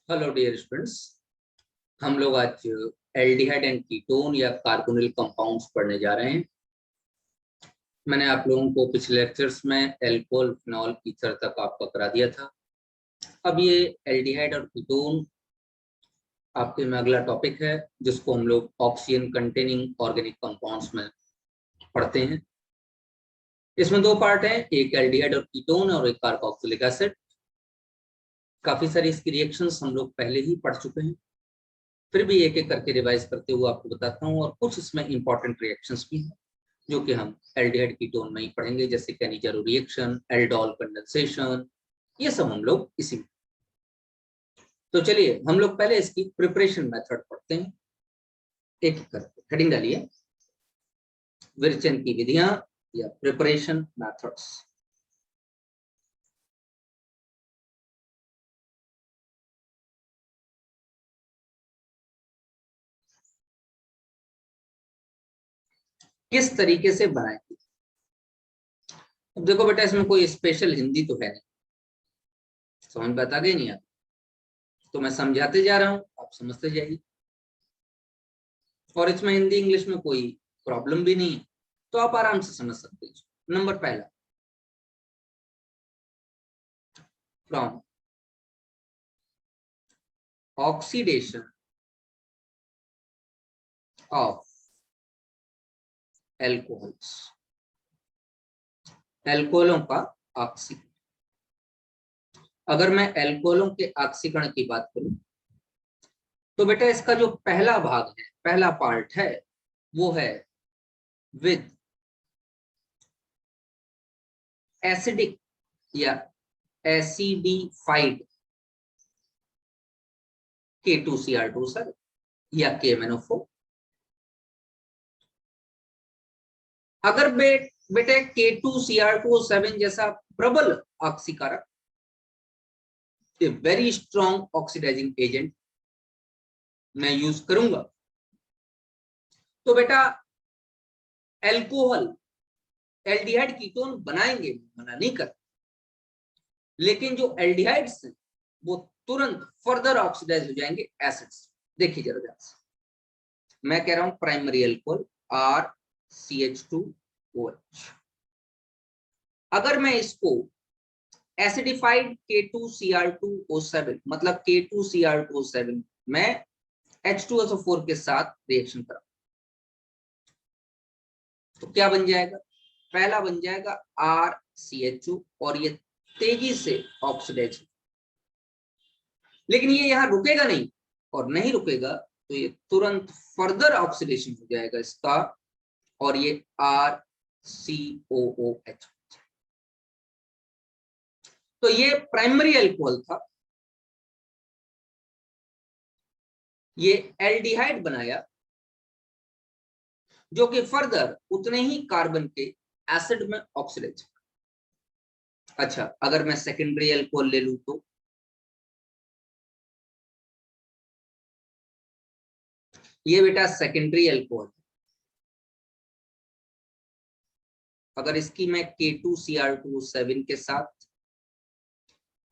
Hello dear students, हम लोग आज एल्डिहाइड एंड कीटोन या कार्बोनिल कंपाउंड्स पढ़ने जा रहे हैं। मैंने आप लोगों को पिछले लेक्चर्स में एल्कोहल, फिनॉल, ईथर तक आपका करा दिया था। अब ये एल्डिहाइड और कीटोन आपके में अगला टॉपिक है, जिसको हम लोग ऑक्सीजन कंटेनिंग ऑर्गेनिक कंपाउंड्स में पढ़ते हैं। इसमें दो पार्ट हैं, एक एल्डिहाइड और कीटोन और एक कार्बोक्सिलिक एसिड। काफी सारी इसकी रिएक्शंस हम लोग पहले ही पढ़ चुके हैं, फिर भी एक एक करके रिवाइज करते हुए आपको बताता हूँ। और कुछ इसमें इंपॉर्टेंट रिएक्शंस भी हैं जो कि हम एल्डिहाइड कीटोन में ही पढ़ेंगे, जैसे कैनिजारो रिएक्शन, एल्डोल कंडेंसेशन, ये सब हम लोग इसी में। तो चलिए हम लोग पहले इसकी प्रिपरेशन मेथड पढ़ते हैं, एक एक करके। हेडिंग डालिए, विरेचन की विधियां या प्रिपरेशन मेथड्स। किस तरीके से बनाएंगे? अब देखो बेटा, इसमें कोई स्पेशल हिंदी तो है नहीं, समझ में आता गया नहीं आता, तो मैं समझाते जा रहा हूं, आप समझते जाइए। और इसमें हिंदी इंग्लिश में कोई प्रॉब्लम भी नहीं है, तो आप आराम से समझ सकते हैं। नंबर पहला, फ्रॉम ऑक्सीडेशन ऑफ एल्कोहल्स, एल्कोहलों का ऑक्सीकरण। अगर मैं एल्कोहलों के ऑक्सीकरण की बात करूं तो बेटा इसका जो पहला भाग है, पहला पार्ट है, वो है विद एसिडिक या एसिडिफाइड K2Cr2 सर, या KMnO4। अगर बेटे K2Cr2O7 जैसा प्रबल ऑक्सीकारक, वेरी स्ट्रॉन्ग ऑक्सीडाइजिंग एजेंट मैं यूज करूंगा, तो बेटा एल्कोहल एल्डिहाइड कीटोन बनाएंगे, मना नहीं कर, लेकिन जो एल्डिहाइड्स हैं वो तुरंत फर्दर ऑक्सीडाइज हो जाएंगे एसिड्स। देखिए जरा ध्यान से, मैं कह रहा हूं प्राइमरी एल्कोहल RCH2OH। अगर मैं इसको एसिडिफाइड K2Cr2O7 मतलब K2Cr2O7 मैं H2SO4 के साथ रिएक्शन करा, तो क्या बन जाएगा? पहला बन जाएगा RCHO, और ये तेजी से ऑक्सीडाइज, लेकिन ये यहां रुकेगा नहीं, और नहीं रुकेगा तो ये तुरंत फर्दर ऑक्सीडेशन हो जाएगा इसका, और ये RCOOH। तो ये प्राइमरी अल्कोहल था, ये एल्डिहाइड बनाया जो कि फर्दर उतने ही कार्बन के एसिड में ऑक्सीडाइज। अच्छा, अगर मैं सेकेंडरी अल्कोहल ले लूं तो ये बेटा सेकेंडरी अल्कोहल, अगर इसकी मैं K2Cr2O7 के साथ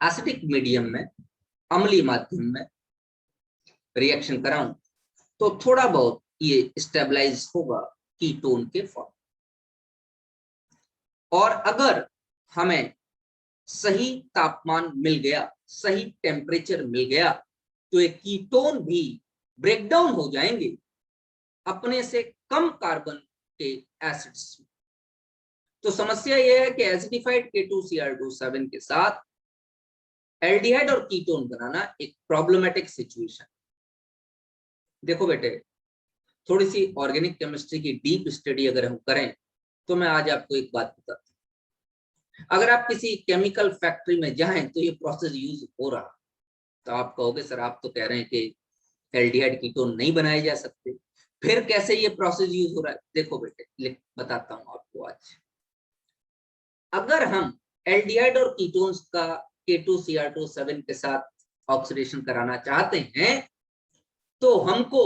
एसिडिक मीडियम में, अम्लीय माध्यम में रिएक्शन कराऊं तो थोड़ा बहुत ये स्टेबलाइज होगा कीटोन के फॉर्म। और अगर हमें सही तापमान मिल गया, सही टेम्परेचर मिल गया, तो ये कीटोन भी ब्रेकडाउन हो जाएंगे अपने से कम कार्बन के एसिड्स। तो समस्या यह है कि एसिडिफाइड K2Cr2O7 के साथ एल्डिहाइड और कीटोन बनाना एक प्रॉब्लमेटिक सिचुएशन। देखो बेटे, थोड़ी सी ऑर्गेनिक केमिस्ट्री की डीप स्टडी अगर हम करें तो मैं आज आपको एक बात बताता हूं। अगर आप किसी केमिकल फैक्ट्री में जाएं तो ये प्रोसेस यूज हो रहा, तो आप कहोगे सर आप तो कह रहे हैं कि एल्डिहाइड कीटोन नहीं बनाए जा सकते, फिर कैसे ये प्रोसेस यूज हो रहा है? देखो बेटे, बताता हूं आपको आज। अगर हम एल्डिहाइड और कीटोन्स का K2Cr2O7 के साथ ऑक्सीडेशन कराना चाहते हैं तो हमको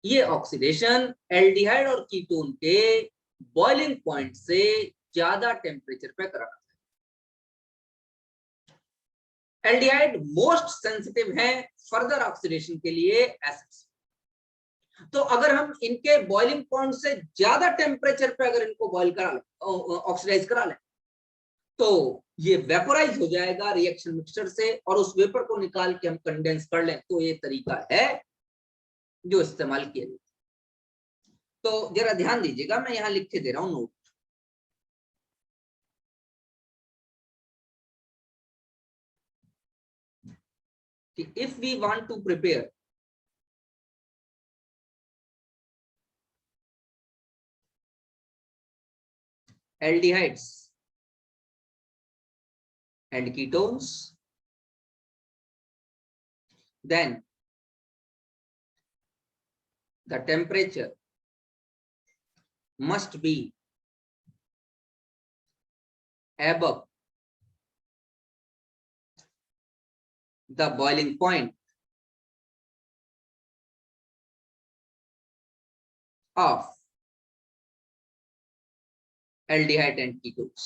ये ऑक्सीडेशन एल्डिहाइड और कीटोन के बॉइलिंग पॉइंट से ज्यादा टेम्परेचर पे कराना है। एल्डिहाइड मोस्ट सेंसिटिव है फर्दर ऑक्सीडेशन के लिए एसिड्स। तो अगर हम इनके बॉइलिंग पॉइंट से ज्यादा टेम्परेचर पे अगर इनको बॉइल करा लें, ऑक्सीडाइज करा लें, तो ये वेपोराइज हो जाएगा रिएक्शन मिक्सचर से, और उस वेपर को निकाल के हम कंडेंस कर लें। तो ये तरीका है जो इस्तेमाल किया जाता है। तो जरा ध्यान दीजिएगा, मैं यहां लिख के दे रहा हूं नोट। कि if we want to prepare aldehydes and ketones, then the temperature must be above the boiling point of aldehyde and ketones.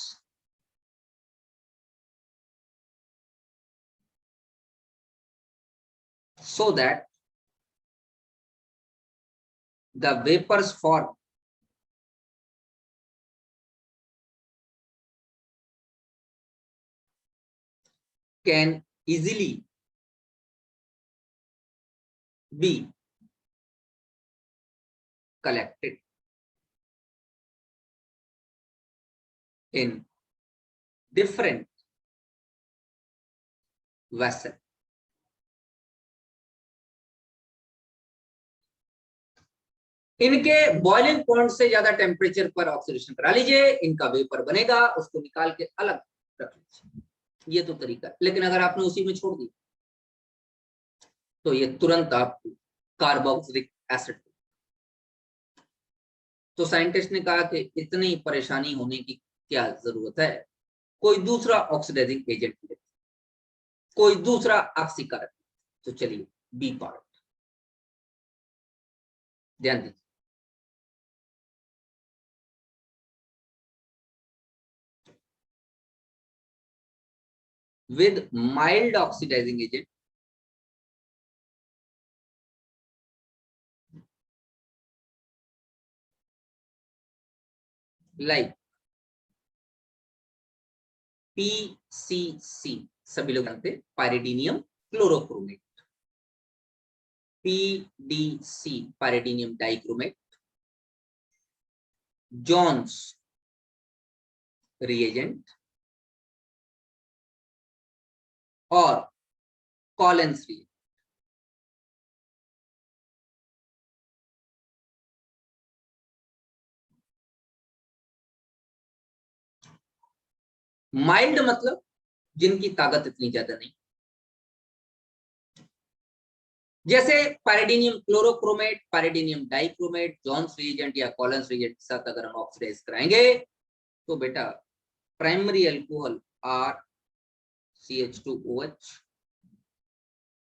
So that the vapors formed can easily be collected in different vessel. इनके boiling point से ज्यादा temperature पर oxidation करा लीजिए, इनका vapour बनेगा, उसको निकाल के अलग रख लीजिए। ये तो तरीका। लेकिन अगर आपने उसी में छोड़ दिया तो ये तुरंत आपको कार्बोक्सिलिक एसिड। तो साइंटिस्ट ने कहा कि इतनी परेशानी होने की क्या जरूरत है, कोई दूसरा ऑक्सीडाइजिंग एजेंट ले, कोई दूसरा ऑक्सीकारक। तो चलिए बी पार्ट ध्यान दीजिए। with mild oxidizing agent like PCC, सभी लोग जानते हैं, pyridinium chlorochromate, PDC pyridinium dichromate, Jones reagent और कॉलेंस रिएजेंट। माइल्ड मतलब जिनकी ताकत इतनी ज्यादा नहीं, जैसे पायरिडीनियम क्लोरोक्रोमेट, पायरिडीनियम डाइक्रोमेट, जॉन्स रिएजेंट या कॉलेंस रिएजेंट के साथ अगर हम ऑक्सीडाइज कराएंगे तो बेटा प्राइमरी अल्कोहल RCH2OH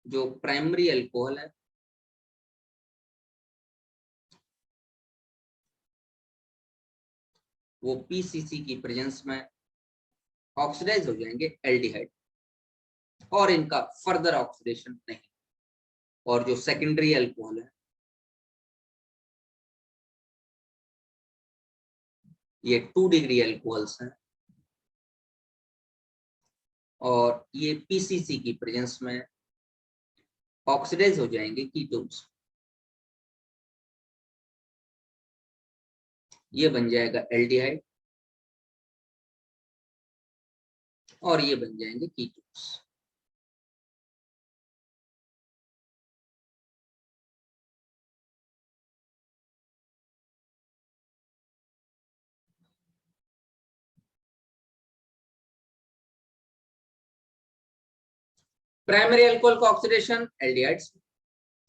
जो प्राइमरी अल्कोहल है वो PCC की प्रेजेंस में ऑक्सीडाइज हो जाएंगे एल्डिहाइड, और इनका फर्दर ऑक्सीडेशन नहीं। और जो सेकेंडरी अल्कोहल है ये 2 डिग्री अल्कोहल्स हैं, और ये PCC की प्रेजेंस में ऑक्सीडाइज हो जाएंगे कीटोन्स। ये बन जाएगा एल्डिहाइड और ये बन जाएंगे कीटोन्स। प्राइमरी अल्कोहल का ऑक्सीडेशन एल्डिहाइड्स,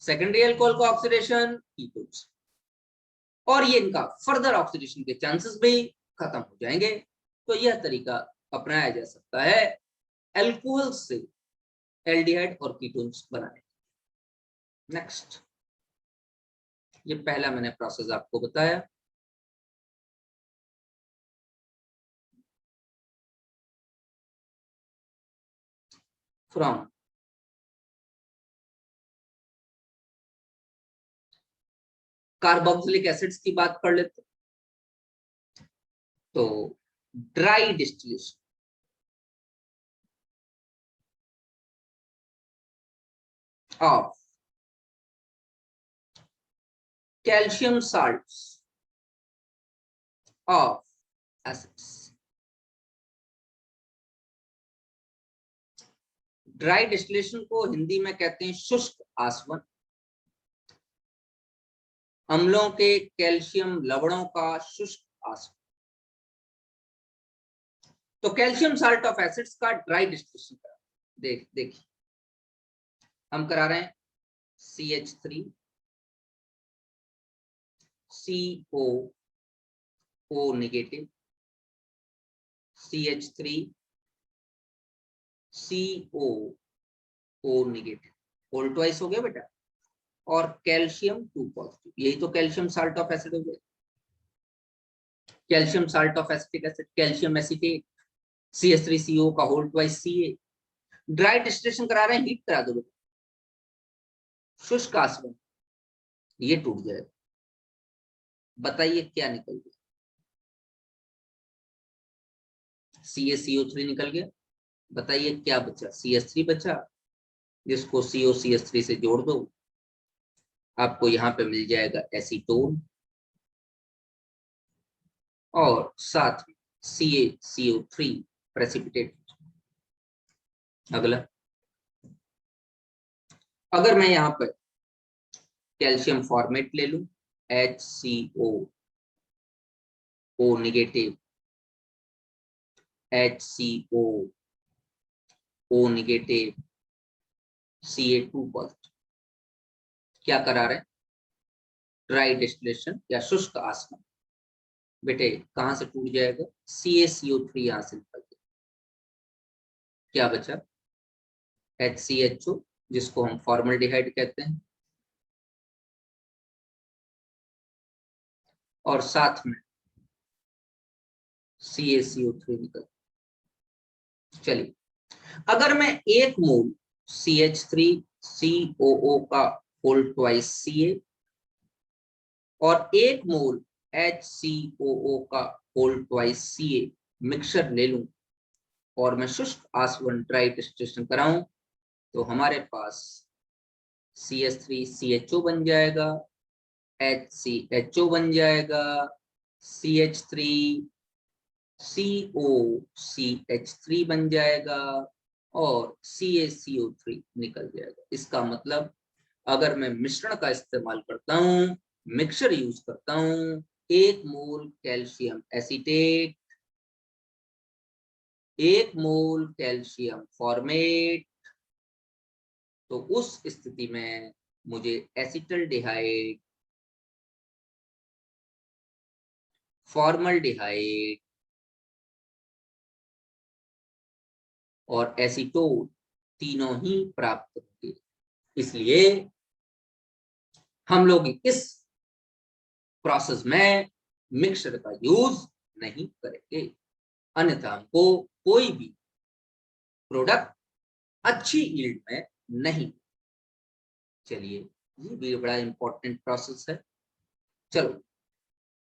सेकेंडरी अल्कोहल का ऑक्सीडेशन कीटोन्स, और ये इनका फर्दर ऑक्सीडेशन के चांसेस भी खत्म हो जाएंगे। तो यह तरीका अपनाया जा सकता है अल्कोहल से एल्डिहाइड और कीटोन्स बनाने। नेक्स्ट, ये पहला मैंने प्रोसेस आपको बताया। फ्रॉम कार्बोक्सिलिक एसिड्स की बात कर लेते, तो dry distillation of calcium salts of acids. Dry distillation को हिंदी में कहते हैं शुष्क आसवन। अम्लों के कैल्शियम लवणों का शुष्क आसवन। तो कैल्शियम साल्ट ऑफ एसिड्स का ड्राई डिस्टिलेशन करा, देखिए हम करा रहे हैं CH3 CO negative, CH3 CO negative, whole twice हो गया बेटा, और कैल्शियम 2 पॉजिटिव। यही तो कैल्शियम साल्ट ऑफ एसिड हो गया, calcium salt of acetic acid, calcium acetate, CH3CO का whole twice Ca। Dry distillation करा रहे हैं, हीट करा दो बेटा, शुष्क आसवन, ये टूट जाएगा। बताइए क्या निकल गया? CaCO3 निकल गया। बताइए क्या बचा? CH3 बचा, जिसको COCH3 से जोड़ दो, आपको यहां पे मिल जाएगा एसीटोन, और साथ में CaCO3 प्रेसिपिटेट। अगला, अगर मैं यहां पर कैल्शियम फॉर्मेट ले लूं, HCO negative, HCO negative, Ca2 positive, क्या करा रहे हैं? ड्राई डिस्टिलेशन या शुष्क आसवन। बेटे कहां से टूट जाएगा? CaCO3 यहां से निकल गया, क्या बचा? HCHO, जिसको हम फॉर्मल्डिहाइड कहते हैं, और साथ में CaCO3 निकल। चलिए, अगर मैं 1 मोल CH3COO का होल ट्वाइस Ca और 1 मोल HCOO का होल ट्वाइस Ca मिक्सचर ले लूं और मैं शुष्क आसवन ड्राई डिस्टिलेशन कराऊं, तो हमारे पास CH3CHO बन जाएगा, HCHO बन जाएगा, CH3COCH3 बन जाएगा, और CaCO3 निकल जाएगा। इसका मतलब अगर मैं मिश्रण का इस्तेमाल करता हूं, मिक्सचर यूज करता हूं, 1 मोल कैल्शियम एसीटेट, 1 मोल कैल्शियम फॉर्मेट, तो उस स्थिति में मुझे एसिटल्डिहाइड, फॉर्मल्डिहाइड और एसीटोन तीनों ही प्राप्त होंगे। इसलिए हम लोग इस प्रोसेस में मिक्सचर का यूज नहीं करेंगे, अन्यथा हमको कोई भी प्रोडक्ट अच्छी यील्ड में नहीं। चलिए, ये भी बड़ा इंपॉर्टेंट प्रोसेस है। चलो,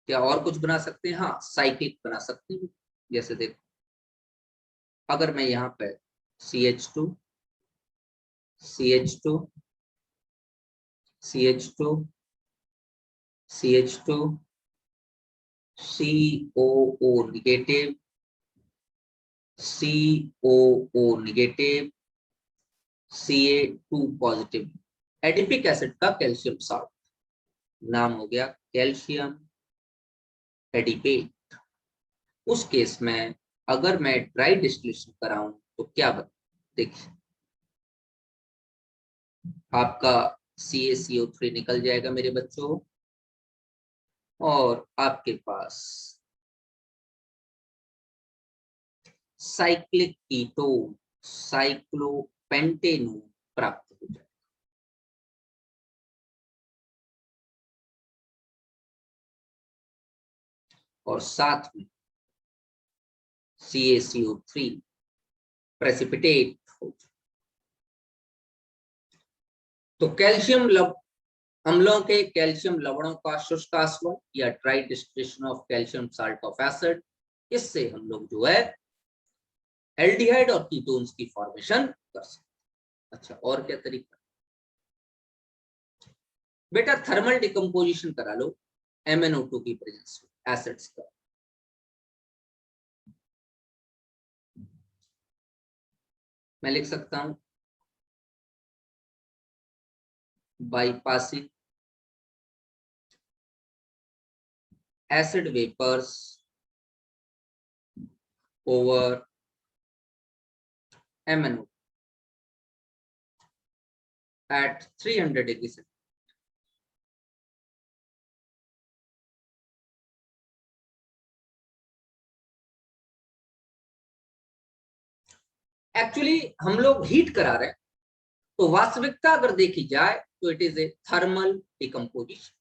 क्या और कुछ बना सकते हैं? हाँ, साइक्लिक बना सकते हैं। जैसे देखो, अगर मैं यहाँ पे CH2 CH2 CH2 CH2 COO negative, COO negative, Ca2 positive, adipic acid का कैल्शियम साल्ट, नाम हो गया कैल्शियम एडिपेट। उस केस में अगर मैं ड्राई डिस्टिलेशन कराऊं तो क्या बने? देखिए, आपका CaCO3 निकल जाएगा मेरे बच्चों, और आपके पास साइक्लिक कीटोन साइक्लोपेंटेनोन प्राप्त हो जाएगा। और साथ में CaCO3 प्रेसिपिटेट हो जाएगा। तो कैल्शियम अम्लों के कैल्शियम लवणों का शुष्क आसवन या dry distillation of calcium salt of acid, इससे हम लोग जो है एल्डिहाइड और कीटोन्स की फॉर्मेशन कर सकते। अच्छा, और क्या तरीका? बेटा थर्मल डिकम्पोजिशन करा लो MnO2 की प्रेजेंस में एसिड्स का। मैं लिख सकता हूं bypassing acid vapors over MnO at 300 degrees C. Actually हम लोग हीट करा रहे हैं, तो वास्तविकता अगर देखी जाए तो it is A thermal decomposition.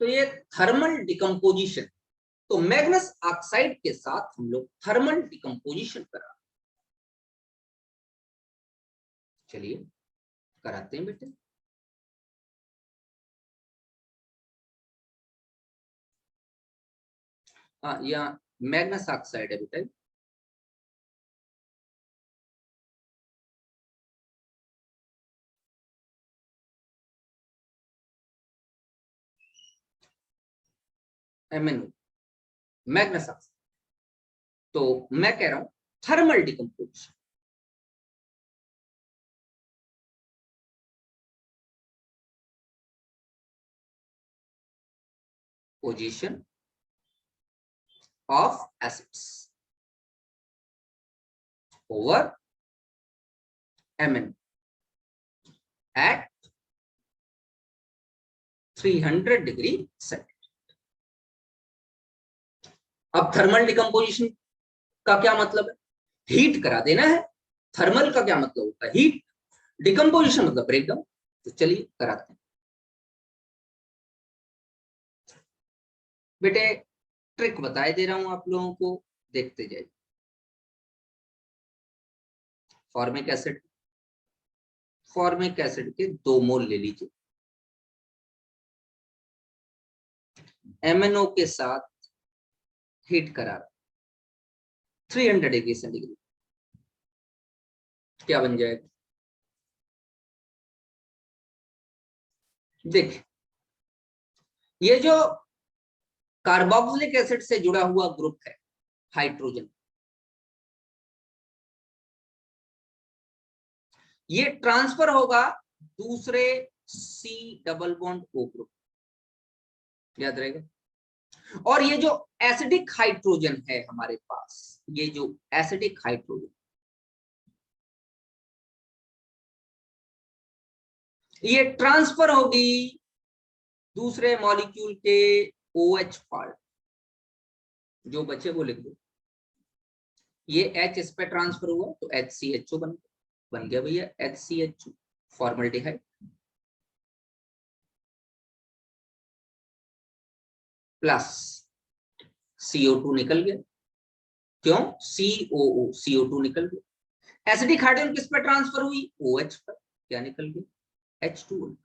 तो ये थर्मल डिकम्पोजिशन, तो मैग्नस ऑक्साइड के साथ हम लोग थर्मल डिकम्पोजिशन करा। चलिए कराते हैं बेटे। हाँ, यहाँ मैग्नस ऑक्साइड है बेटा। MnO Magnus oxide. तो मैं कह रहा हूं thermal decomposition. Position of acids over Mn at 300 degree centigrade. अब थर्मल डिकम्पोजिशन का क्या मतलब है? हीट करा देना है। थर्मल का क्या मतलब होता है? हीट। डिकम्पोजिशन मतलब ब्रेकडाउन। तो चलिए कराते हैं बेटे। ट्रिक बताए दे रहा हूं आप लोगों को, देखते जाइए। फॉर्मिक एसिड, फॉर्मिक एसिड के 2 मोल ले लीजिए। MnO के साथ हीट करा 300 डिग्री सेंटीग्रेड, क्या बन जाएगा? देखिए, ये जो कार्बोक्सिलिक एसिड से जुड़ा हुआ ग्रुप है हाइड्रोजन, ये ट्रांसफर होगा दूसरे C double bond O group, याद रहेगा। और ये जो एसिडिक हाइड्रोजन है हमारे पास, ये जो एसिडिक हाइड्रोजन, ये ट्रांसफर होगी दूसरे मॉलिक्यूल के OH पार्ट। जो बचे वो लिख दो। ये H इस पे ट्रांसफर हुआ तो HCHO बन गया भैया HCHO, फॉर्मल्डिहाइड। प्लस CO2 निकल गया। क्यों? COO, CO2 निकल गया। एसिडिक हाइड्रोजन किस पे ट्रांसफर हुई? OH पर। क्या निकल गया? H2O।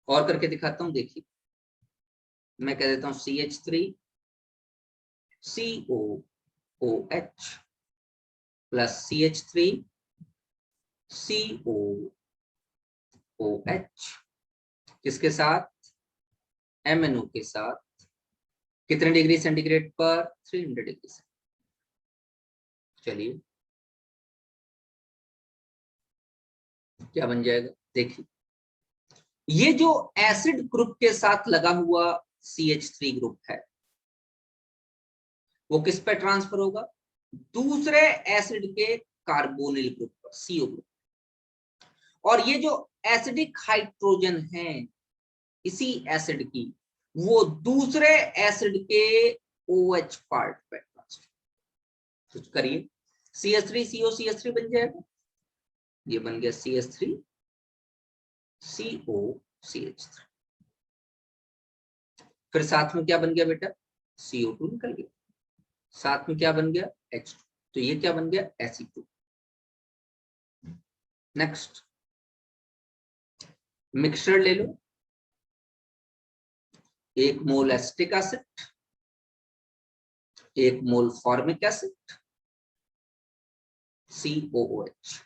और करके दिखाता हूं, देखिए। मैं कह देता हूं CH3 COOH plus CH3 COOH किसके साथ? MnO के साथ। कितने डिग्री सेंटीग्रेड पर? 300 डिग्री सेंटीग्रेड। चलिए क्या बन जाएगा, देखिए। ये जो एसिड ग्रुप के साथ लगा हुआ CH3 ग्रुप है, वो किस पे ट्रांसफर होगा? दूसरे एसिड के कार्बोनिल ग्रुप पर, CO ग्रुप। और ये जो एसिडिक हाइड्रोजन है इसी एसिड की, वो दूसरे एसिड के OH पार्ट पे ट्रांसफर। कुछ करिए, CH3 CO CH3 बन जाएगा। ये बन गया CH3 CO CH3। फिर साथ में क्या बन गया बेटा? CO2 निकल गया। साथ में क्या बन गया? H2। तो ये क्या बन गया? Ac2। नेक्स्ट मिक्सचर ले लो, 1 मोल एसिटिक एसिड, 1 मोल फॉर्मिक एसिड, COOH।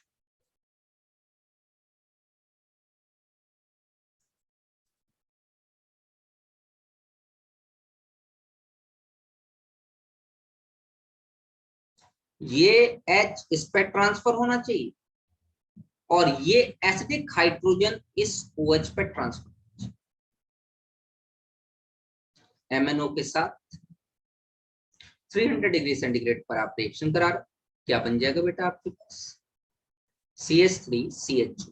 ये H इस पे ट्रांसफर होना चाहिए और ये एसिडिक हाइड्रोजन इस OH पे ट्रांसफर, MnO के साथ 300 डिग्री सेंटीग्रेड पर आप रिएक्शन करा रहे, क्या बन जाएगा बेटा आपके पास CH3CH2।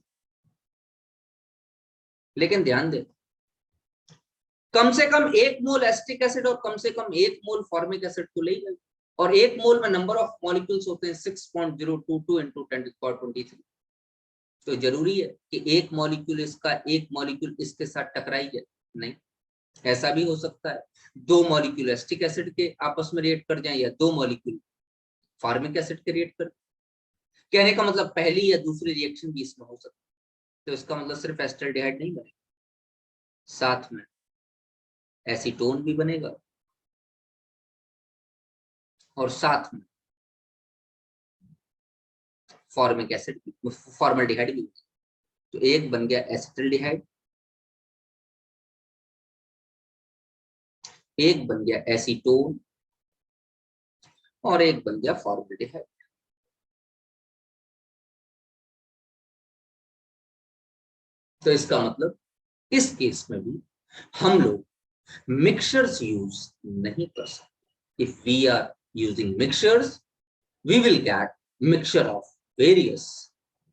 लेकिन ध्यान दे, कम से कम 1 मोल एसिटिक एसिड और कम से कम 1 मोल फॉर्मिक एसिड तो ले गए, और 1 मोल में नंबर ऑफ मॉलिक्यूल्स होते हैं 6.022 into 10⁻23। तो जरूरी है कि एक मॉलिक्यूल इसका 1 मॉलिक्यूल इसके साथ टकराई जाए? नहीं, ऐसा भी हो सकता है 2 मॉलिक्यूल एसिटिक एसिड के आपस में रिएक्ट कर जाएं या 2 मॉलिक्यूल फॉर्मिक एसिड के रिएक्ट कर। कहने का मतलब पहली या दूसरी रिएक्शन भी इसमें हो सकती है। तो इसका मतलब सिर्फ एसिटाल्डिहाइड नहीं बनेगा, साथ में एसीटोन भी बनेगा और साथ में फॉर्मिक एसिड भी, फॉर्मल्डिहाइड भी। तो एक बन गया एसिटाल्डिहाइड, एक बन गया एसीटोन और एक बन गया फॉर्मल्डिहाइड। तो इसका मतलब इस केस में भी हम लोग मिक्सचर्स यूज नहीं कर सकते। If we are using mixtures we will get mixture of various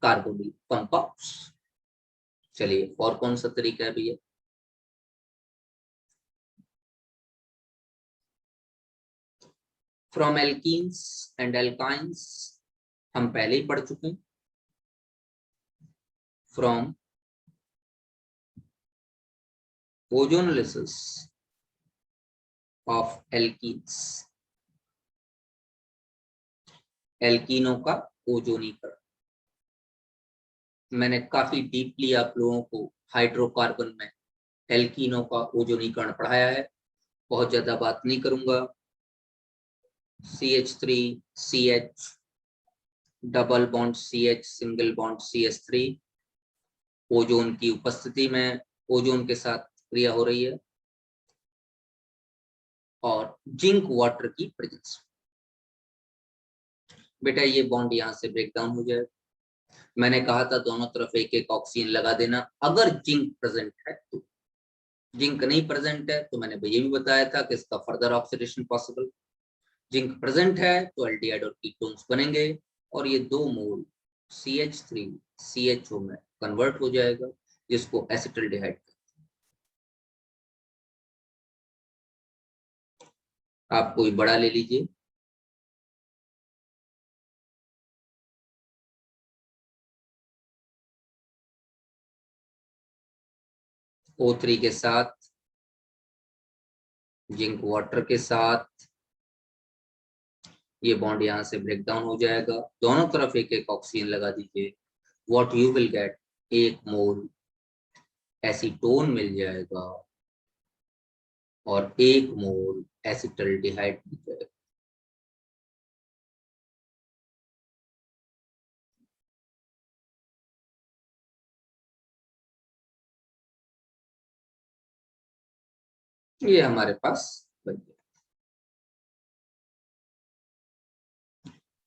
carbonyl compounds. चलिए और कौन सा तरीका है भैया? फ्रॉम एल्कीन्स एंड एल्काइंस हम पहले ही पढ़ चुके हैं। फ्रॉम ओजोनोलिसिस ऑफ एल्कीन्स, एल्कीनों का ओजोनीकरण। मैंने काफी डीपली आप लोगों को हाइड्रोकार्बन में एल्कीनों का ओजोनीकरण पढ़ाया है, बहुत ज्यादा बात नहीं करूंगा। CH3CH double bond CH single bond CH3, ozone की उपस्थिति में ओजोन के साथ क्रिया हो रही है और जिंक वाटर की प्रेजेंस। बेटा ये बॉन्ड यहां से ब्रेक डाउन हो जाए। मैंने कहा था दोनों तरफ एक एक ऑक्सीजन लगा देना अगर जिंक प्रेजेंट है तो। जिंक नहीं प्रेजेंट है तो मैंने ये भी बताया था कि इसका further oxidation possible. Zinc present है तो एल्डिहाइड और कीटोन्स बनेंगे और ये 2 मोल CH3CHO में कन्वर्ट हो जाएगा, जिसको एसिटाल्डिहाइड। आप कोई बड़ा ले लीजिए, O3 के साथ जिंक वाटर के साथ ये बॉन्ड यहां से ब्रेक डाउन हो जाएगा, दोनों तरफ एक एक ऑक्सीजन लगा दीजिए। What you will get, 1 mole acetone मिल जाएगा और 1 मोल एसिटाल्डिहाइड मिल जाएगा। ये हमारे पास बन गया।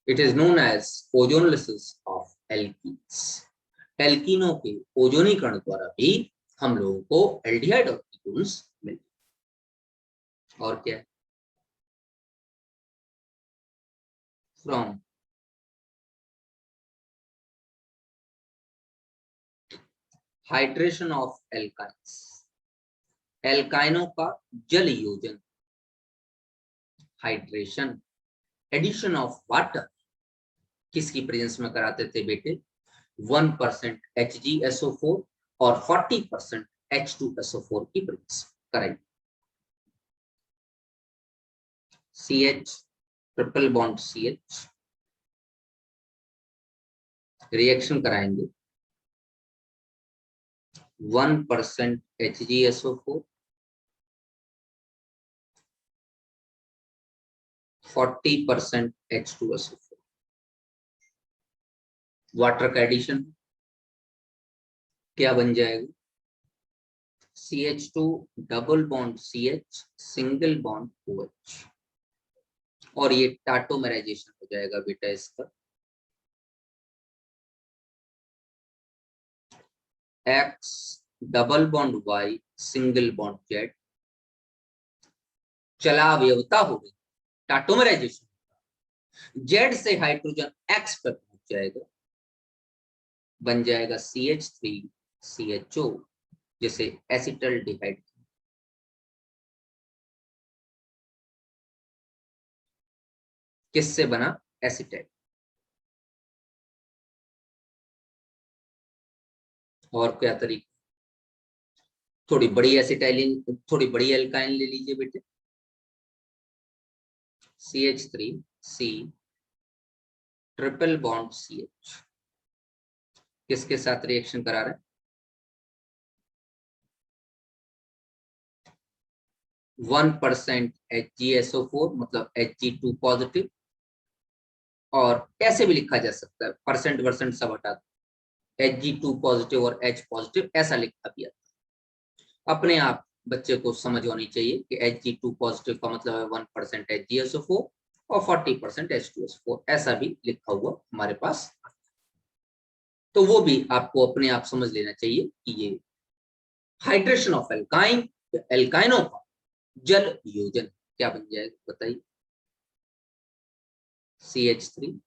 It is known as ozonolysis of alkenes. एल्कीनों के ओजोनीकरण द्वारा भी हम लोगों को एल्डिहाइड और कीटोन्स मिल। और क्या? फ्रॉम हाइड्रेशन ऑफ एल्काइंस, एल्काइनों का जल योजन, हाइड्रेशन, एडिशन ऑफ वाटर किसकी प्रेजेंस में कराते थे बेटे? 1% HgSO4 और 40% H2SO4 की प्रेजेंस कराई। CH triple bond CH reaction कराएंगे 1% HgSO4, 40% H2SO4। वाटर का एडिशन क्या बन जाएगा? CH2 double bond CH single bond OH, और ये टाटोमेराइजेशन हो जाएगा बेटा इसका। X double bond Y single bond Z, चला अवयवता हो गई, टाटोमेराइजेशन, Z से हाइड्रोजन X पर पहुंच जाएगा, बन जाएगा CH3CHO, जैसे एसिटल्डिहाइड। किससे बना? एसिटाइल। और क्या तरीका? थोड़ी बड़ी एसिटाइलिन, थोड़ी बड़ी एल्काइन ले लीजिए बेटे, CH3C ट्रिपल बॉन्ड CH, किसके साथ रिएक्शन करा रहे हैं? 1% HgSO4 मतलब Hg2 पॉजिटिव, और ऐसे भी लिखा जा सकता है, परसेंट परसेंट सब हटा दो, Hg2 पॉजिटिव और H पॉजिटिव ऐसा लिखा दिया। अपने आप बच्चे को समझ होनी चाहिए कि Hg2 पॉजिटिव का मतलब है 1% HgSO4 और 40% H2SO4, ऐसा भी लिखा हुआ हमारे पास। तो वो भी आपको अपने आप समझ लेना चाहिए कि ये हाइड्रेशन ऑफ एल्काइन, एल्काइनों का जल योजन क्या बन जाएगा बताइए? CH3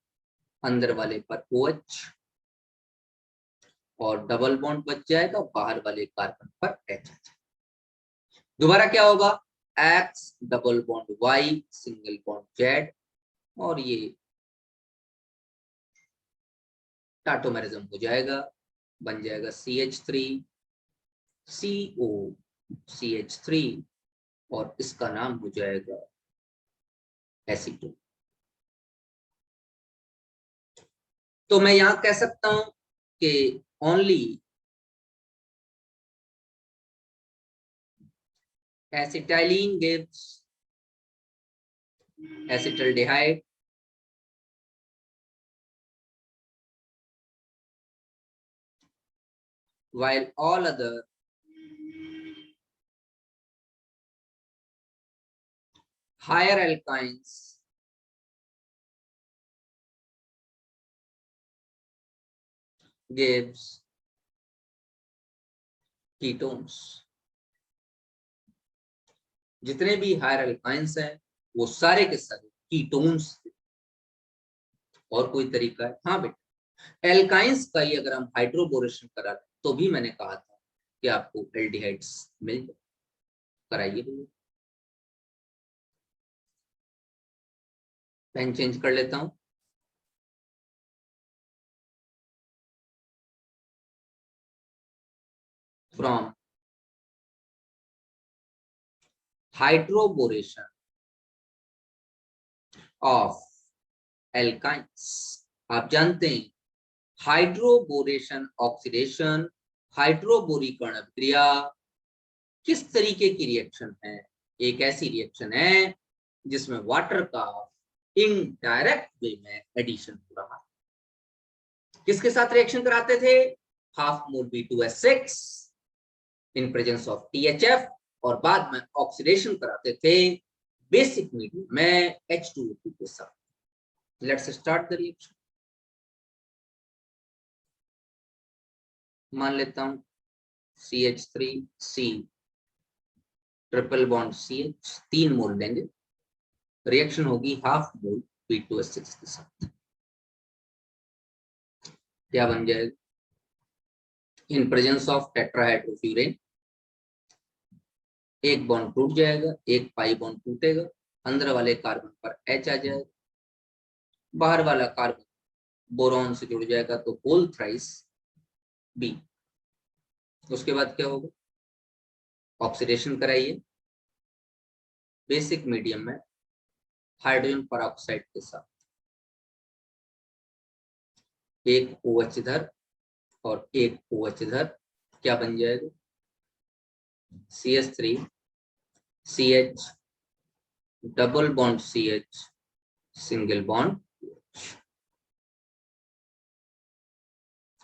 अंदर वाले पर OH, और डबल बॉन्ड बच जाएगा बाहर वाले कार्बन पर H। दोबारा क्या होगा? X double bond Y single bond Z, और ये टाटोमेरिज्म हो जाएगा, बन जाएगा CH3CO CH3, और इसका नाम हो जाएगा एसीटोन। तो मैं यहां कह सकता हूं कि only acetylene gives acetaldehyde, while all other higher alkynes gives ketones। जितने भी हायर एल्काइंस हैं वो सारे के सारे कीटोन्स। और कोई तरीका है? हाँ बेटा, एल्काइंस का ही अगर हम हाइड्रोबोरेशन करा लें तो भी मैंने कहा था कि आपको एल्डिहाइड्स मिल जाए। कराइए भैया, पेन चेंज कर लेता हूं। फ्रॉम हाइड्रोबोरेशन ऑफ एल्काइंस, आप जानते हैं हाइड्रोबोरेशन ऑक्सीडेशन, हाइड्रोबोरीकरण क्रिया किस तरीके की रिएक्शन है? एक ऐसी रिएक्शन है जिसमें वाटर का इनडायरेक्ट वे में एडिशन हो रहा है। किसके साथ रिएक्शन कराते थे? Half mole B2S6 in presence of THF, और बाद में ऑक्सीडेशन कराते थे बेसिक मीडियम में H2O2 के साथ। Let's start the reaction. मान लेता हूं CH3C ट्रिपल बॉन्ड CH 3 मोल लेंगे, रिएक्शन होगी हाफ मोल B2S6 के साथ। क्या बन जाएगा? इन प्रेजेंस ऑफ टेट्राहाइड्रोफ्यूरेन एक बॉन्ड टूट जाएगा, एक पाई बॉन्ड टूटेगा, अंदर वाले कार्बन पर H आ जाएगा, बाहर वाला कार्बन बोरॉन से जुड़ जाएगा तो होल थ्राइस B। उसके बाद क्या होगा? ऑक्सीडेशन कराइए बेसिक मीडियम में हाइड्रोजन परऑक्साइड के साथ, एक OH इधर और एक OH इधर, क्या बन जाएगा, CH3 CH double bond CH single bond,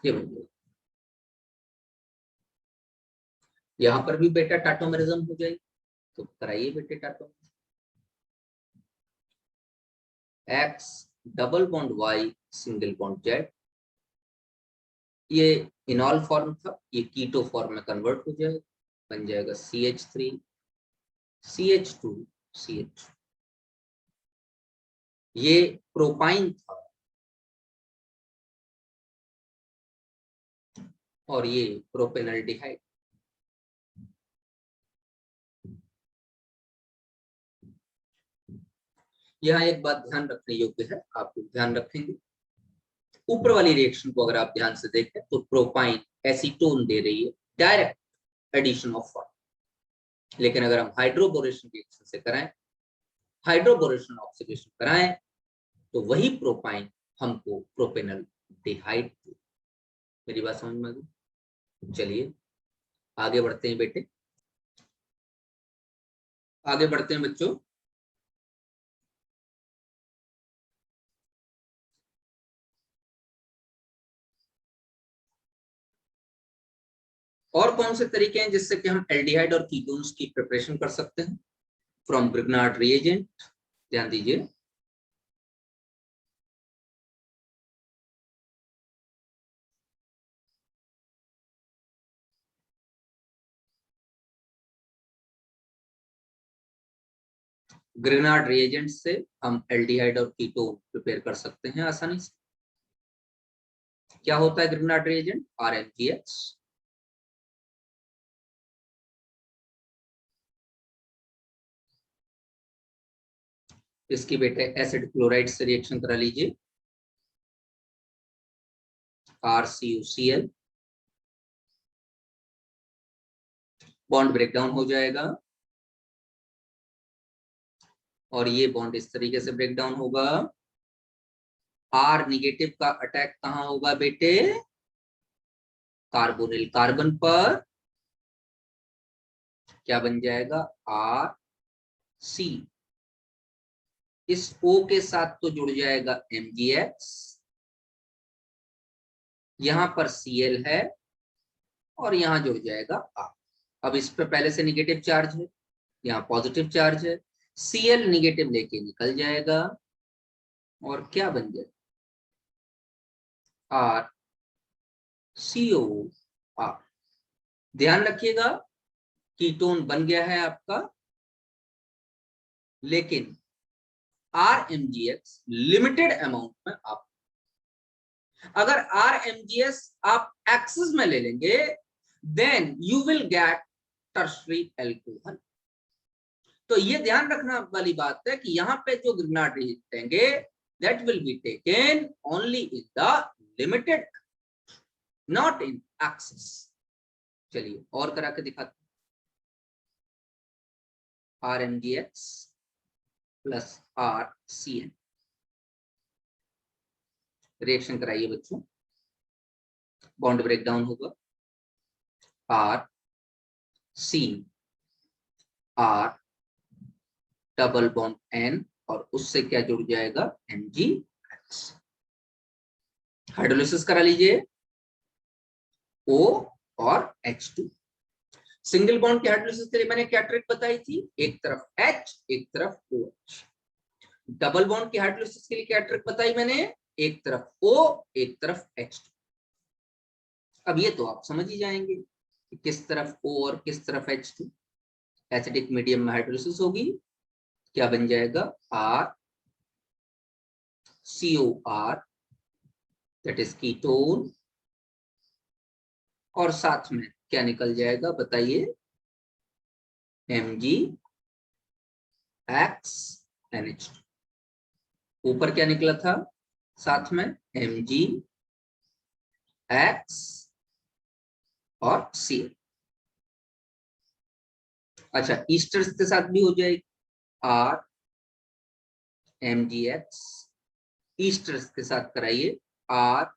ये बन जाएगा। यहां पर भी बेटा टाटोमेरिज्म हो जाएगी, तो कराइए बेटे टाटो। X double bond Y single bond Z, ये इनॉल फॉर्म था, ये कीटो फॉर्म में कन्वर्ट हो जाएगा, बन जाएगा CH3 CH2 CH, ये प्रोपाइन था और ये प्रोपेनल्डिहाइड। यहाँ एक बात ध्यान रखने योग्य है, आप ध्यान रखेंगे, ऊपर वाली रिएक्शन को अगर आप ध्यान से देखें तो प्रोपाइन एसीटोन दे रही है, डायरेक्ट एडिशन ऑफ वाटर। लेकिन अगर हम हाइड्रोबोरेशन रिएक्शन से कराएं, हाइड्रोबोरेशन ऑक्सीडेशन कराएं, तो वही प्रोपाइन हमको प्रोपेनल डिहाइड। मेरी बात समझ में आ गई? चलिए आगे बढ़ते हैं बेटे, आगे बढ़ते हैं बच्चों। और कौन से तरीके हैं जिससे कि हम एल्डिहाइड और कीटोन्स की प्रिपरेशन कर सकते हैं फ्रॉम ग्रिग्नार्ड रिएजेंट? ध्यान दीजिए, ग्रिग्नार्ड रिएजेंट से हम एल्डिहाइड और कीटोन प्रिपेयर कर सकते हैं आसानी से। क्या होता है ग्रिग्नार्ड रिएजेंट? RMGH। इसकी बेटे एसिड क्लोराइड से रिएक्शन करा लीजिए, RCuCl, बॉन्ड ब्रेकडाउन हो जाएगा और ये बॉन्ड इस तरीके से ब्रेकडाउन होगा। R निगेटिव का अटैक कहां होगा बेटे? कार्बोनिल कार्बन पर, क्या बन जाएगा? RC। इस O के साथ तो जुड़ जाएगा MgX, यहां पर Cl है और यहां जुड़ जाएगा R। अब इस पे पहले से निगेटिव चार्ज है, यहाँ पॉजिटिव चार्ज है, Cl निगेटिव लेके निकल जाएगा और क्या बन जाएगा? RCOR। ध्यान रखिएगा, कीटोन बन गया है आपका, लेकिन RMGX लिमिटेड अमाउंट में आप, अगर RMGS आप एक्सेस में ले लेंगे then you will get tertiary alcohol. तो ये ध्यान रखना वाली बात है कि यहाँ पे जो ग्रिग्नार्ड रिएजेंट देंगे that will be taken only in the limited, not in excess. चलिए और करा के दिखाते हैं, RMGX प्लस RCN, रिएक्शन कराइए बच्चों, बॉन्ड ब्रेकडाउन होगा, RC R double bond N और उससे क्या जुड़ जाएगा? MgX। हाइड्रोलिसिस करा लीजिए, O और H2। सिंगल बॉन्ड की हाइड्रोलिसिस के लिए मैंने क्या ट्रिक बताई थी? एक तरफ H एक तरफ OH। डबल बॉन्ड की हाइड्रोलिसिस के लिए क्या ट्रिक बताई मैंने? एक तरफ O एक तरफ H2। अब ये तो आप समझ ही जाएंगे कि किस तरफ O और किस तरफ H2। एसिडिक मीडियम में हाइड्रोलिसिस होगी, क्या बन जाएगा? RCOR दैट इज कीटोन, और साथ में क्या निकल जाएगा बताइए? MgX NH2। ऊपर क्या निकला था साथ में? MgX और Cl। अच्छा ईस्टर्स के साथ भी हो जाएगी, RMGX, ईस्टर्स के साथ कराइए, RCOO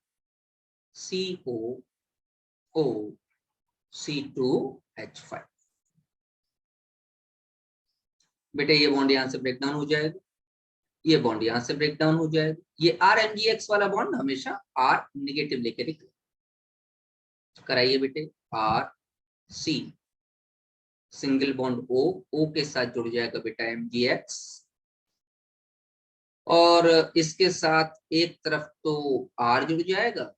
C2H5। बेटे ये बॉन्ड यहां से ब्रेक डाउन हो जाएगा, ये बॉन्ड यहां से ब्रेक डाउन हो जाएगा, ये RMgx वाला बॉन्ड हमेशा R निगेटिव लेके निकले। कराइए बेटे, RC सिंगल बॉन्ड O के साथ जुड़ जाएगा बेटा Mgx, और इसके साथ एक तरफ तो R जुड़ जाएगा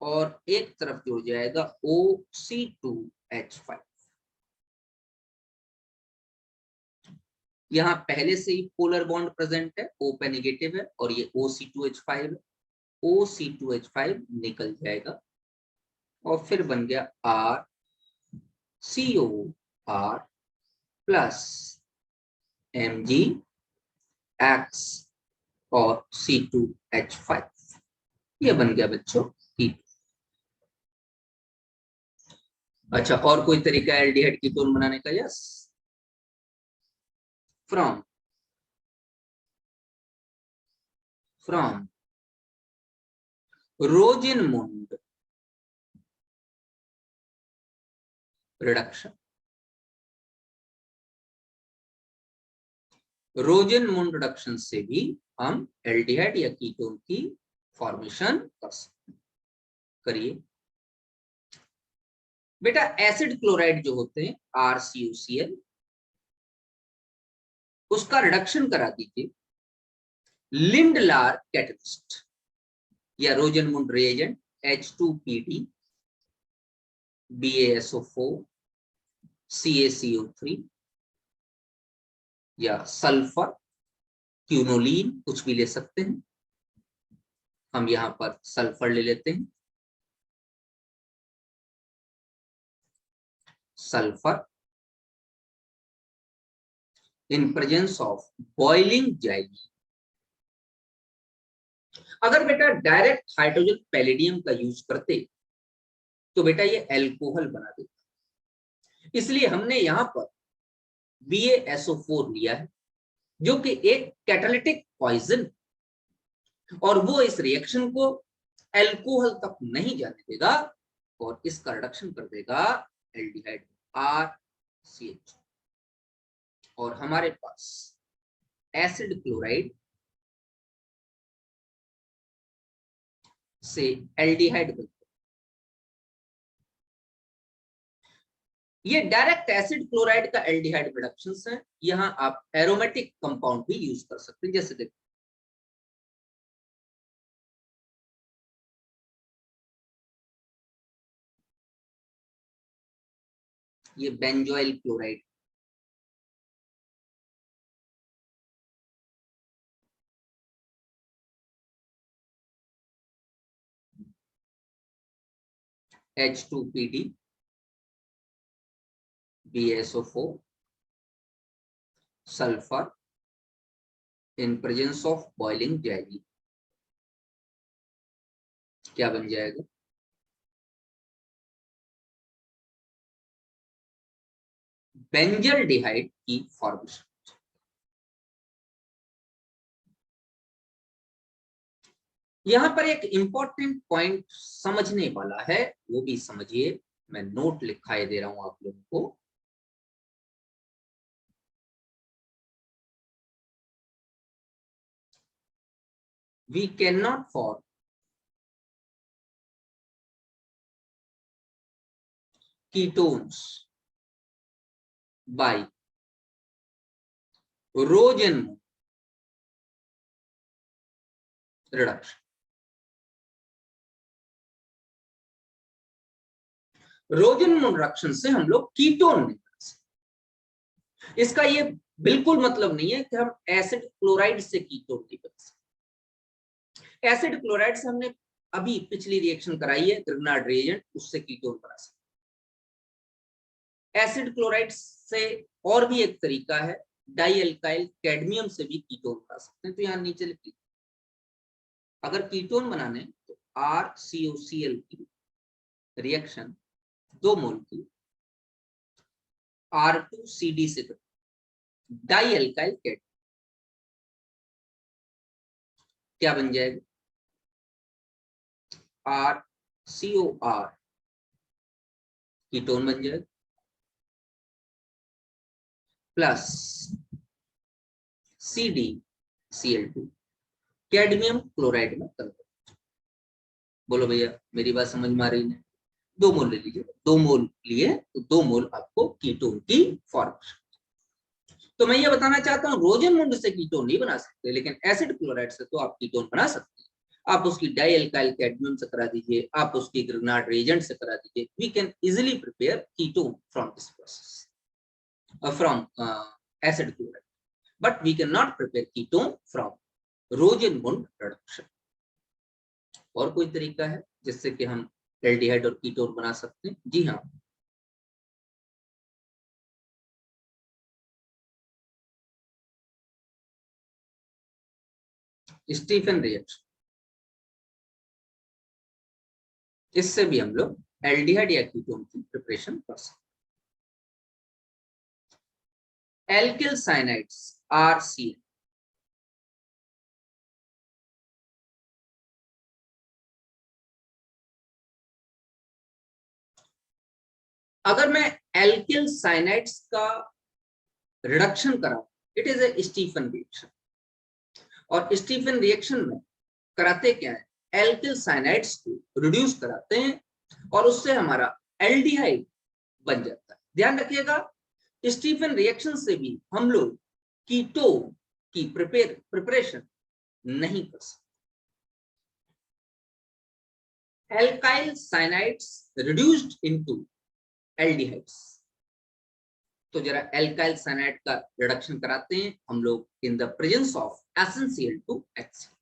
और एक तरफ जुड़ जाएगा OC2H5। यहाँ पहले से ही पोलर बॉन्ड प्रेजेंट है, O पे नेगेटिव है और ये OC2H5 है, OC2H5 निकल जाएगा और फिर बन गया RCOR प्लस Mgx और C2H5। ये बन गया बच्चों कीटोन। अच्छा, और कोई तरीका है एल्डिहाइड कीटोन बनाने का? Yes, from Rosenmund reduction. Rosenmund reduction से भी हम एल्डिहाइड या कीटोन की फॉर्मेशन कर सकते हैं। करिए बेटा, एसिड क्लोराइड जो होते हैं RCOCl, उसका रिडक्शन करा दीजिए लिंडलार कैटलिस्ट या रोजेनमुंड रिएजेंट H2PD BaSO4 CaCO3 या सल्फर क्यूनोलीन, कुछ भी ले सकते हैं। हम यहां पर सल्फर ले लेते हैं, sulphur in presence of boiling jelly. अगर बेटा डायरेक्ट हाइड्रोजन पैलेडियम का यूज करते तो बेटा ये एल्कोहल बना देता, इसलिए हमने यहां पर BaSO4 लिया है जो कि एक कैटालिटिक पॉइजन, और वो इस रिएक्शन को एल्कोहल तक नहीं जाने देगा और इसका रिडक्शन कर देगा एल्डिहाइड RCH। और हमारे पास एसिड क्लोराइड से एल्डिहाइड बनता है। ये डायरेक्ट एसिड क्लोराइड का एल्डिहाइड रिडक्शंस है। यहां आप एरोमेटिक कंपाउंड भी यूज कर सकते हैं, जैसे देखो ये benzoyl chloride, H2PD BaSO4 sulphur in presence of boiling jelly, क्या बन जाएगा? बेंजल्डिहाइड की फॉर्मेशन। यहां पर एक इंपॉर्टेंट पॉइंट समझने वाला है, वो भी समझिए। मैं नोट लिखाई दे रहा हूं आप लोगों को। We can not form ketones by Rosenmund reduction। Rosenmund reduction से हम लोग कीटोन नहीं बना सकते। इसका ये बिल्कुल मतलब नहीं है कि हम एसिड क्लोराइड से कीटोन नहीं बना सकते। एसिड क्लोराइड से हमने अभी पिछली रिएक्शन कराई है ग्रिग्नार्ड रिएजेंट, उससे कीटोन बना सकते। एसिड क्लोराइड से और भी एक तरीका है, डाई एल्काइल कैडमियम से भी कीटोन बना सकते हैं। तो यहाँ नीचे लिखिए, अगर कीटोन बनाने तो RCOCl की रिएक्शन 2 मोल की R2CD से डाई एल्काइल कैडमियम, क्या बन जाएगा? RCOR कीटोन बन जाएगा, प्लस CdCl2 कैडमियम क्लोराइड में कन्वर्ट। बोलो भैया मेरी बात समझ में आ रही है? 2 मोल ले लीजिए, 2 मोल लिए तो 2 मोल आपको कीटोन की फॉर्मेशन। तो मैं ये बताना चाहता हूँ रोजनमुंड से कीटोन नहीं बना सकते, लेकिन एसिड क्लोराइड से तो आप कीटोन बना सकते हैं। आप उसकी डाइएल्काइल कैडमियम से करा दीजिए, आप उसकी ग्रेनाड रिएजेंट से करा दीजिए, we can easily prepare ketone from this process, from acid chloride, but we can not prepare ketone from Rosenmund reduction. और कोई तरीका है जिससे कि हम एल्डिहाइड और कीटोन बना सकते हैं? जी हाँ, स्टीफन रिएक्शन, इससे भी हम लोग एल्डिहाइड या कीटोन की प्रिपरेशन कर सकते हैं। एल्किल साइनाइड्स RCl, अगर मैं एल्किल साइनाइड्स का रिडक्शन कराऊं, it is a Stephen reaction. और स्टीफन रिएक्शन में कराते क्या है, एल्किल साइनाइड्स को रिड्यूस कराते हैं और उससे हमारा एल्डिहाइड बन जाता है। ध्यान रखिएगा, स्टीफन रिएक्शन से भी हम लोग कीटोन की प्रिपरेशन नहीं कर सकते। Alkyl cyanides reduced into aldehydes, तो जरा एल्काइल साइनाइड का रिडक्शन कराते हैं हम लोग in the presence of SnCl2HCl।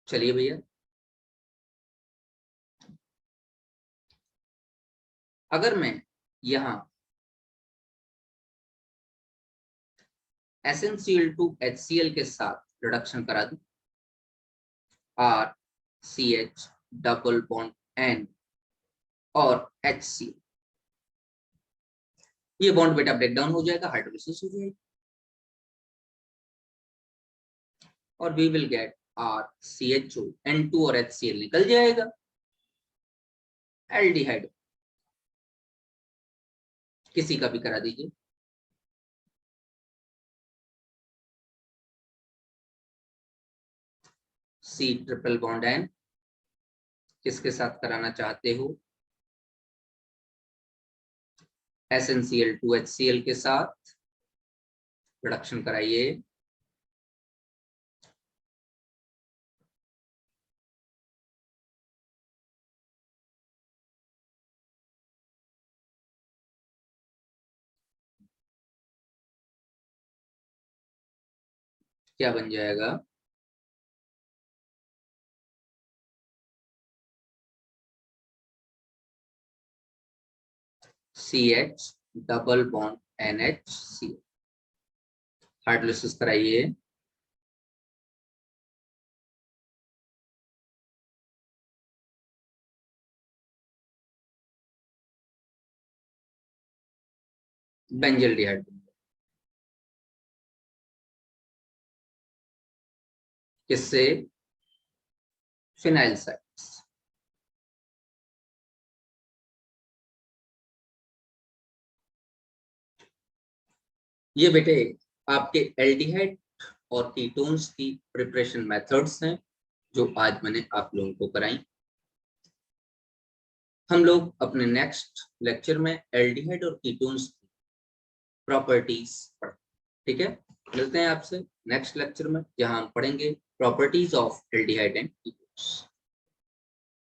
चलिए भैया, अगर मैं यहां SnCl2HCl के साथ रिडक्शन करा दूं, RCH डबल बॉन्ड N और HCl, ये बॉन्ड बेटा ब्रेक डाउन हो जाएगा, हाइड्रोलिसिस हो जाएगी और we will gate RCHO, N2 और HCl निकल जाएगा, एल्डिहाइड किसी का भी करा दीजिए। C ट्रिपल बॉन्ड N किसके साथ कराना चाहते हो, SnCl2HCl के साथ रिडक्शन कराइए। क्या बन जाएगा, CH double bond NHCl, hydrolysis कराइए। बेंजल्डिहाइड किससे, फिनाइल साइड्स। ये बेटे आपके एल्डिहाइड और कीटोन्स की प्रिपरेशन मेथड्स हैं जो आज मैंने आप लोगों को कराई। हम लोग अपने नेक्स्ट लेक्चर में एल्डिहाइड और कीटोन्स की प्रॉपर्टीज पढ़ेंगे, ठीक है? मिलते हैं आपसे नेक्स्ट लेक्चर में, जहां हम पढ़ेंगे properties of aldehyde and ketones.